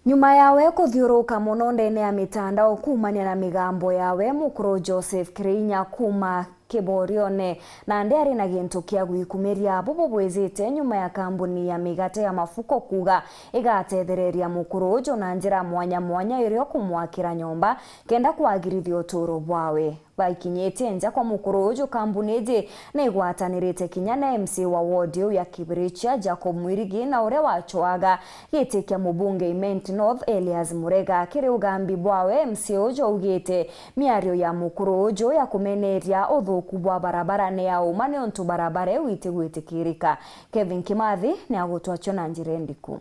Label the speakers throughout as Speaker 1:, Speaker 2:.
Speaker 1: Nyuma yawe kuthiuruka muno ndene ya mitandao kumania na migambo yawe mukuru Joseph Kirinya kuma Kiborione na ndiari na gintu kia gwikumiria bobo bwezite nyuma ya kambuni ya migate ya mafuko kuga igatethereria mukuru ujo na njira mwanya mwanya irio kumwakira nyomba kenda kwagirithia uturo bwawe baikinyete nja kwa mukuru ujo kambuni iji na igwatanirite kinya na MC wa ward ya Kibiricha Jacob Mwirigi na ure wachoaga gitikia mubunge Imenti North Elias Murega kiri ugambi bwawe MC ujo ugite miario ya mukuru ujo ya kumeneria kubwa barabara ne ya umane ontu barabara wite gwitikirika. Kevin Kimathi ni agutwacho na njirendiku.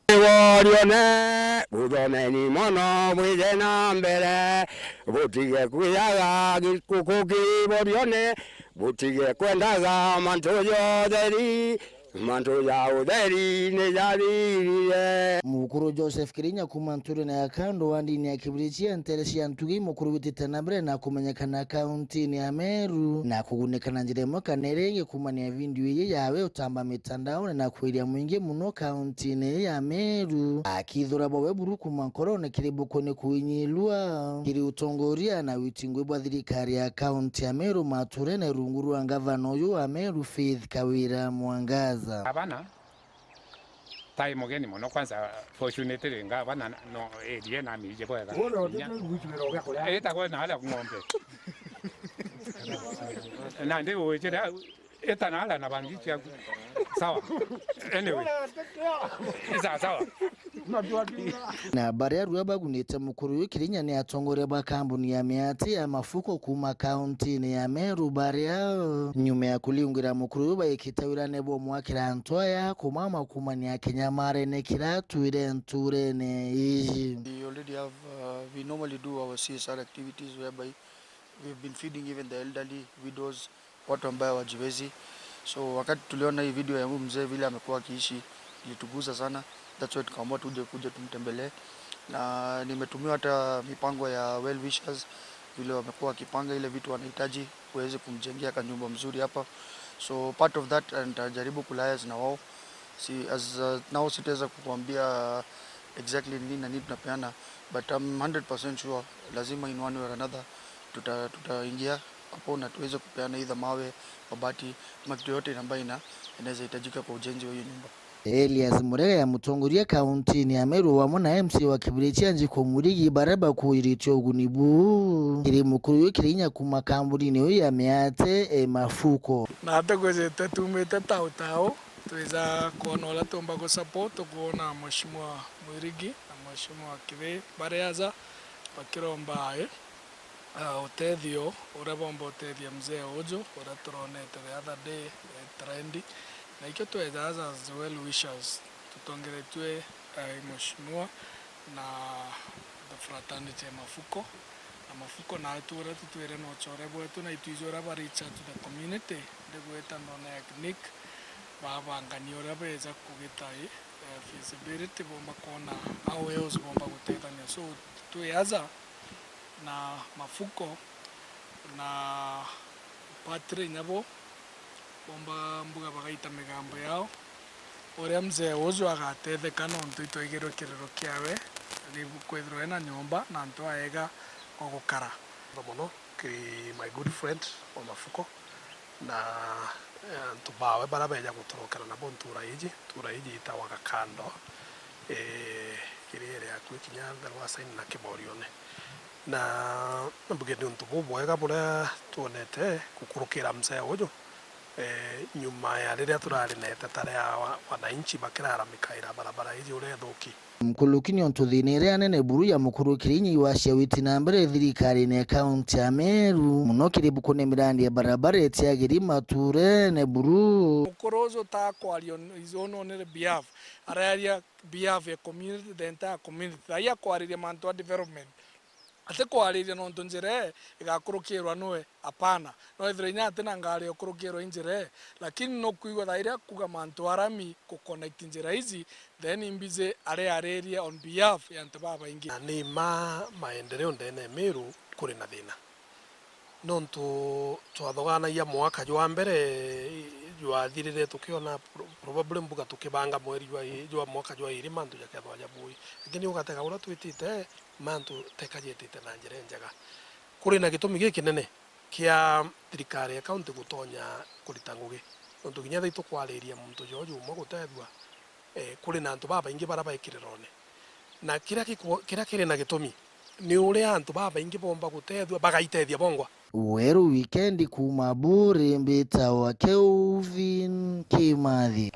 Speaker 2: Worione budoneni mono mwidena mbere butige kuyaga gikukuki worione butige kwendaga mantoyo deri manto ya uderi ne yarire
Speaker 3: mukuru Joseph Kirinya kumanture na akando wandi ni Kibiricha nteresi antugi mukuru wititanabre na kumenyekana county ni Ameru na kugunekana njiremo kanerenge kumania video ye yawe utamba mitandao na kwiria mwingi muno county ni Ameru akithura bowe buru kumankoro ne kiribuko ne kuinyilwa kiri utongoria na witingwe bwa thirikari ya county Ameru mature na runguru wa gavana uyu Ameru Faith Kawira Mwangaza
Speaker 4: abana tai mogeni mono kwanza fortunately nga bana no area na mije boega eta kwa na hala ngombe na ndio weje eta na hala na bangichi sawa anyway sawa
Speaker 3: na baria ruaba gunete mukuru Kirinya ni atongore ba kambuni ya miati ya mafuko kuma county ni ya Meru baria nyume ya kuliungira mukuru ba ikitawira nebo mwakira antoya kumama kuma ni ya Kenyamare ne kiratu ile nture ne iji.
Speaker 5: We already have we normally do our CSR activities whereby we've been feeding even the elderly widows watu ambao wajiwezi. So wakati tuliona hii video ya mzee vile amekuwa akiishi ilitugusa sana. That's why tukaamua kuja tumtembelee, na nimetumiwa hata mipango ya well wishers vile wamekuwa wakipanga ile vitu wanahitaji kuweze kumjengea kanyumba mzuri hapa. So part of that nitajaribu kuliaise na wao. Now sitaweza kukuambia exactly nini na nini tunapeana, but I'm 100% sure lazima in one way or another tutaingia hapo na tuweze kupeana either mawe, mabati, kitu yote ambayo inaweza hitajika kwa ujenzi wa hiyo nyumba.
Speaker 3: Elias Murega ya mutongoria county ni Ameru wa mona MC wa Kibiricha njiko Mwirigi baraba kuirityo gunibu kiri mukuru Kirinya kuma kambuni ni ya miate mafuko
Speaker 6: na hata gwezete tumete tao tuweza kuona tomba go support kuona mheshimiwa Mwirigi na mheshimiwa Kibe Bareaza bakiromba utethio urabomba utethia mzee Ojo ura turonete the other day trendy na ikyo tuweza as well wishers tutongeretwe mheshimiwa na the fraternity mafuko na tuwera tutwere no chore bwetu na ituzora ba reach out to the community ndegweta ndona Nick baba nganiora beza kugitai feasibility bomba kona au eos bomba gutethania so tuyaza na mafuko na patre nyabo bomba mbuga bagaita migambo yao ore mzee Ojo agatethekana ontu itoigirwo kiriro kiawe ribu kwithirwo na nyomba na ntu aega gukara
Speaker 7: muno ki my good friend wa mafuko na ntu bawe barabeja gutorokana na bontura iji itawaga kando kirere yakwe kinyanda rwa sign na Kiborione na mbugeni ntu bubwega bura tuonete kukurukira mzee Ojo nyuma ya rĩrĩa turari na etetare ya wananchi bakiraramikaira barabara iji ure thuki
Speaker 3: mkulukini ontuthiniria nene buru ya mukuru Kirinya iwacia witi na mbere thirikari ne county ya Meru muno kiribuko ne mirandi ya barabara etiagiri mature ne buru
Speaker 6: mukorozo ta kwario izono ne behalf area behalf ya community the entire community ya kwariria manto development ate kwariria no ntonjere igakurukirwa noe apana no ithrinya ate na ngari okurukirwa injire lakini no kuigwa thaira kuga manto arami ku connect injira hizi then imbize area on behalf ya ntaba ingi
Speaker 7: ni maendeleo ndene Meru kuri na thina nontu twathoganagia mwaka jwa mbere jwathirire tukiona probably mbuga tukibanga mweri jwa mwaka jwa iri mantu jakethwa jabui lakini ugatega ura twitite mantu tekajitite na njira njega kuri na gitumi gikinene kia thirikari ya kaunti gutonya kurita ngugi nontu ginya thaitu kwariria muntu joju umwe gutethwa kuri na antu baba ingi bara baikirerone na kira kiri na gitumi ni uria antu baba ingi bomba gutethwa bagaitethia bongwa
Speaker 3: Weru wikendi kuma bure mbita wa Kelvin Kimathi.